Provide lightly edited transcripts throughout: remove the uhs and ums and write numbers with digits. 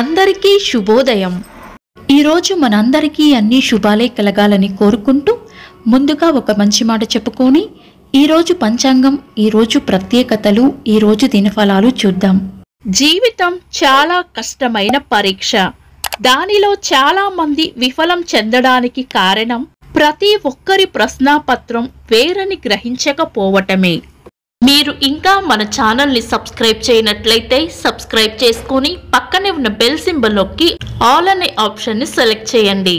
అందరికీ శుభోదయం. ఈరోజు మనందరికీ అన్ని శుభాలే కలగాలని కోరుకుంటూ ముందుగా ఒక మంచి మాట చెప్పుకొని ఈరోజు పంచాంగం, ఈరోజు ప్రత్యేకతలు, ఈరోజు దినఫలాలు చూద్దాం. జీవితం చాలా కష్టమైన పరీక్ష. దానిలో చాలా మంది విఫలం చెందడానికి కారణం ప్రతి ఒక్కరి ప్రశ్నాపత్రం వేరని గ్రహించకపోవటమే. మీరు ఇంకా మన ఛానల్ని సబ్స్క్రైబ్ చేయనట్లయితే సబ్స్క్రైబ్ చేసుకుని పక్కనే ఉన్న బెల్ సింబల్ నొక్కి ఆల్ అనే ఆప్షన్ని సెలెక్ట్ చేయండి.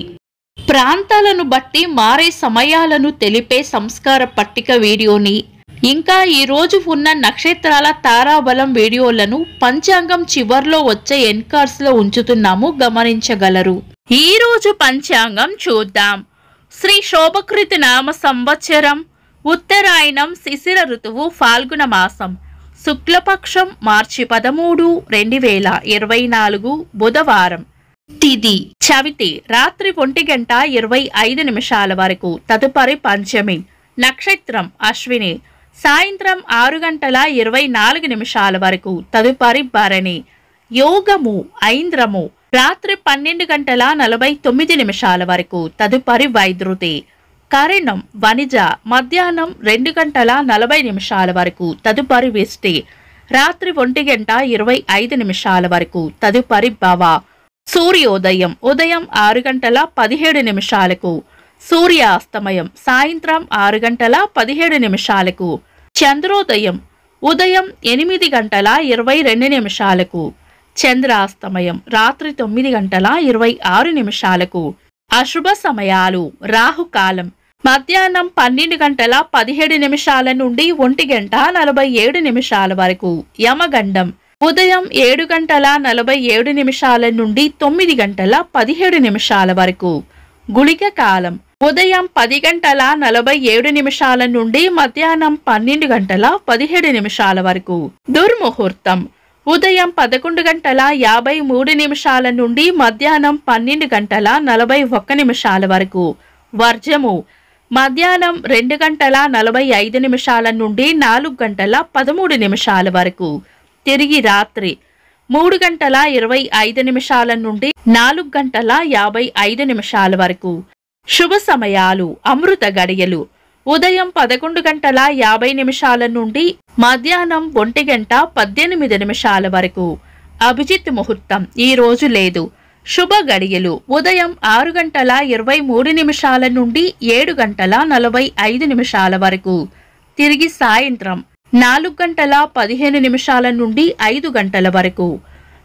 ప్రాంతాలను బట్టి మారే సమయాలను తెలిపే సంస్కార పట్టిక వీడియోని, ఇంకా ఈరోజు ఉన్న నక్షత్రాల తారాబలం వీడియోలను పంచాంగం చివర్లో వచ్చే ఎన్కార్స్లో ఉంచుతున్నాము, గమనించగలరు. ఈరోజు పంచాంగం చూద్దాం. శ్రీ శోభకృతి నామ సంవత్సరం, ఉత్తరాయణం, శిశిర ఋతువు, ఫాల్గుణ మాసం, శుక్లపక్షం, మార్చి 13, 2024 బుధవారం. తిథి చవితి, రాత్రి 1:25 వరకు. తదుపరి పంచమి. నక్షత్రం అశ్విని, సాయంత్రం 6:24 వరకు. తదుపరి భరణి. యోగము ఐంద్రము, రాత్రి 12:49 వరకు. తదుపరి వైద్యుతి. కరణం వనిజ, మధ్యాహ్నం 2:40 వరకు. తదుపరి విష్టి, రాత్రి 1:25 వరకు. తదుపరి భవ. సూర్యోదయం ఉదయం 6:17. సూర్యాస్తమయం సాయంత్రం 6:17. చంద్రోదయం ఉదయం 8:22. చంద్రాస్తమయం రాత్రి 9:26. అశుభ సమయాలు. రాహుకాలం మధ్యాహ్నం 12:17 నుండి 1:47 వరకు. యమగండం ఉదయం 7:47 నుండి 9:17 వరకు. గుళిక కాలం ఉదయం 10:47 నుండి మధ్యాహ్నం 12:17 వరకు. దుర్ముహూర్తం ఉదయం 11:53 నుండి మధ్యాహ్నం 12:41 వరకు. వర్జము మధ్యాహ్నం 2:45 నుండి 4:13 వరకు. తిరిగి రాత్రి 3:25 నుండి 4:55 వరకు. శుభ సమయాలు. అమృత గడియలు ఉదయం 11:50 నుండి మధ్యాహ్నం 1:18 వరకు. అభిజిత్ ముహూర్తం ఈ రోజు లేదు. శుభ గడియలు ఉదయం 6:23 నుండి 7:45 వరకు. తిరిగి సాయంత్రం 4:15 నుండి 5 గంటల వరకు.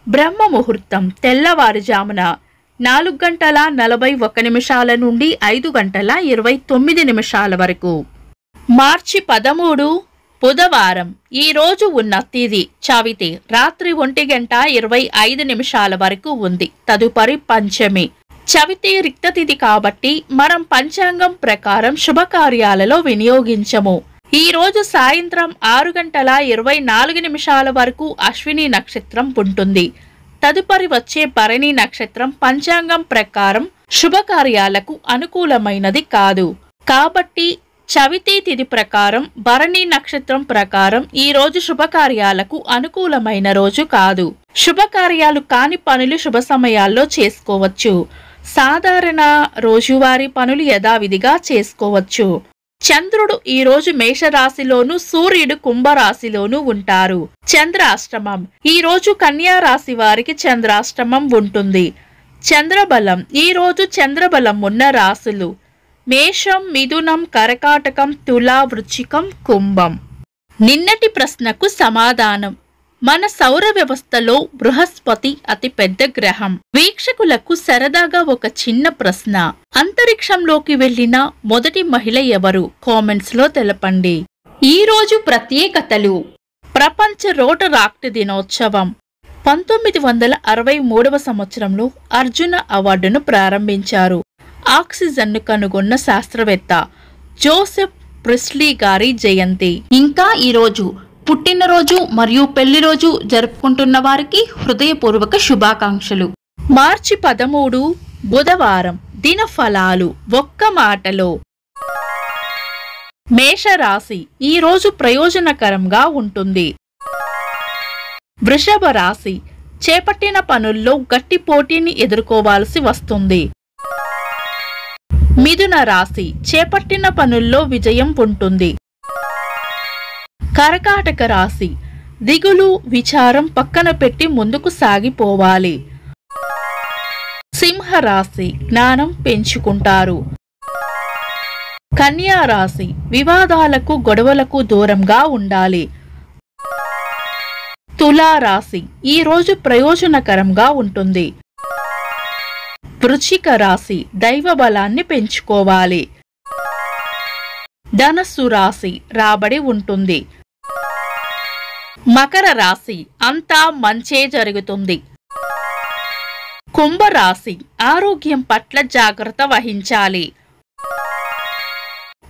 బ్రహ్మ ముహూర్తం తెల్లవారుజామున 4:41 నుండి 5:29 వరకు. మార్చి 13 బుధవారం. ఈ రోజు ఉన్న తిథి చవితి, రాత్రి 1:25 వరకు ఉంది. తదుపరి పంచమి. చవితి రిక్త తిథి కాబట్టి మనం పంచాంగం ప్రకారం శుభకార్యాలలో వినియోగించము. ఈ రోజు సాయంత్రం 6:24 వరకు అశ్విని నక్షత్రం ఉంటుంది. తదుపరి వచ్చే భరణి నక్షత్రం పంచాంగం ప్రకారం శుభకార్యాలకు అనుకూలమైనది కాదు. కాబట్టి చవితి తిథి ప్రకారం, భరణి నక్షత్రం ప్రకారం ఈ రోజు శుభకార్యాలకు అనుకూలమైన రోజు కాదు. శుభకార్యాలు కాని పనులు శుభ సమయాల్లో చేసుకోవచ్చు. సాధారణ రోజువారీ పనులు యథావిధిగా చేసుకోవచ్చు. చంద్రుడు ఈ రోజు మేషరాశిలోను, సూర్యుడు కుంభరాశిలోను ఉంటారు. చంద్రాష్టమం ఈ రోజు కన్యా రాశి వారికి చంద్రాష్టమం ఉంటుంది. చంద్రబలం ఈ రోజు చంద్రబలం ఉన్న రాశులు మేషం, మిథునం, కర్కాటకం, తులా, వృశ్చికం, కుంభం. నిన్నటి ప్రశ్నకు సమాధానం. మన సౌర వ్యవస్థలో బృహస్పతి అతి పెద్ద గ్రహం. వీక్షకులకు సరదాగా ఒక చిన్న ప్రశ్న. అంతరిక్షంలోకి వెళ్లిన మొదటి మహిళ ఎవరు? కామెంట్స్ లో తెలపండి. ఈ రోజు ప్రత్యేకతలు. ప్రపంచ రోటరాక్ట్ దినోత్సవం. 1963 సంవత్సరంలో అర్జున అవార్డును ప్రారంభించారు. ఆక్సిజన్ను కనుగొన్న శాస్త్రవేత్త జోసెఫ్ ప్రిస్లీ గారి జయంతి. ఇంకా ఈరోజు పుట్టినరోజు మరియు పెళ్లిరోజు జరుపుకుంటున్న వారికి హృదయపూర్వక శుభాకాంక్షలు. మార్చి 13 బుధవారం. దినఫలాలు ఒక్క మాటలో. మేషరాశి ఈ రోజు ప్రయోజనకరంగా ఉంటుంది. వృషభ రాశి చేపట్టిన పనుల్లో గట్టి పోటీని ఎదుర్కోవాల్సి వస్తుంది. మిథున రాశి చేపట్టిన పనుల్లో విజయం ఉంటుంది. కర్కాటక రాశి దిగులు విచారం పక్కన పెట్టి ముందుకు సాగిపోవాలి. సింహ రాశి జ్ఞానం పెంచుకుంటారు. కన్యా రాశి వివాదాలకు గొడవలకు దూరంగా ఉండాలి. తులా రాశి ఈ రోజు ప్రయోజనకరంగా ఉంటుంది. వృశ్చిక రాశి దైవ బలాన్ని పెంచుకోవాలి. ధనస్సు రాశి రాబడి ఉంటుంది. మకర రాశి అంతా మంచే జరుగుతుంది. కుంభరాశి ఆరోగ్యం పట్ల జాగ్రత్త వహించాలి.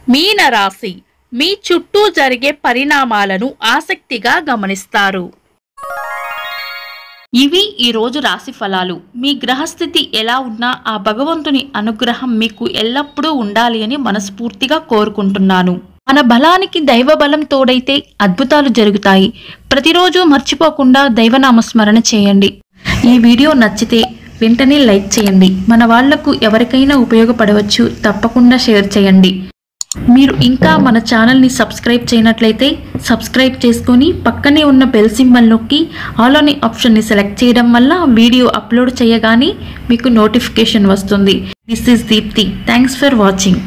మీన రాశి మీ చుట్టూ జరిగే పరిణామాలను ఆసక్తిగా గమనిస్తారు. ఇవి ఈరోజు రాశి ఫలాలు. మీ గ్రహస్థితి ఎలా ఉన్నా ఆ భగవంతుని అనుగ్రహం మీకు ఎల్లప్పుడూ ఉండాలి అని మనస్ఫూర్తిగా కోరుకుంటున్నాను. మన బలానికి దైవ బలం తోడైతే అద్భుతాలు జరుగుతాయి. ప్రతిరోజు మర్చిపోకుండా దైవనామస్మరణ చేయండి. ఈ వీడియో నచ్చితే వెంటనే లైక్ చేయండి. మన వాళ్లకు ఎవరికైనా ఉపయోగపడవచ్చు. తప్పకుండా షేర్ చేయండి. మీరు ఇంకా మన ఛానల్ని సబ్స్క్రైబ్ చేయనట్లయితే సబ్స్క్రైబ్ చేసుకొని పక్కనే ఉన్న బెల్ సింబల్ నొక్కి ఆల్ అనే ఆప్షన్ని సెలెక్ట్ చేయడం వల్ల వీడియో అప్లోడ్ చేయగానే మీకు నోటిఫికేషన్ వస్తుంది. This is Deepti. Thanks for watching.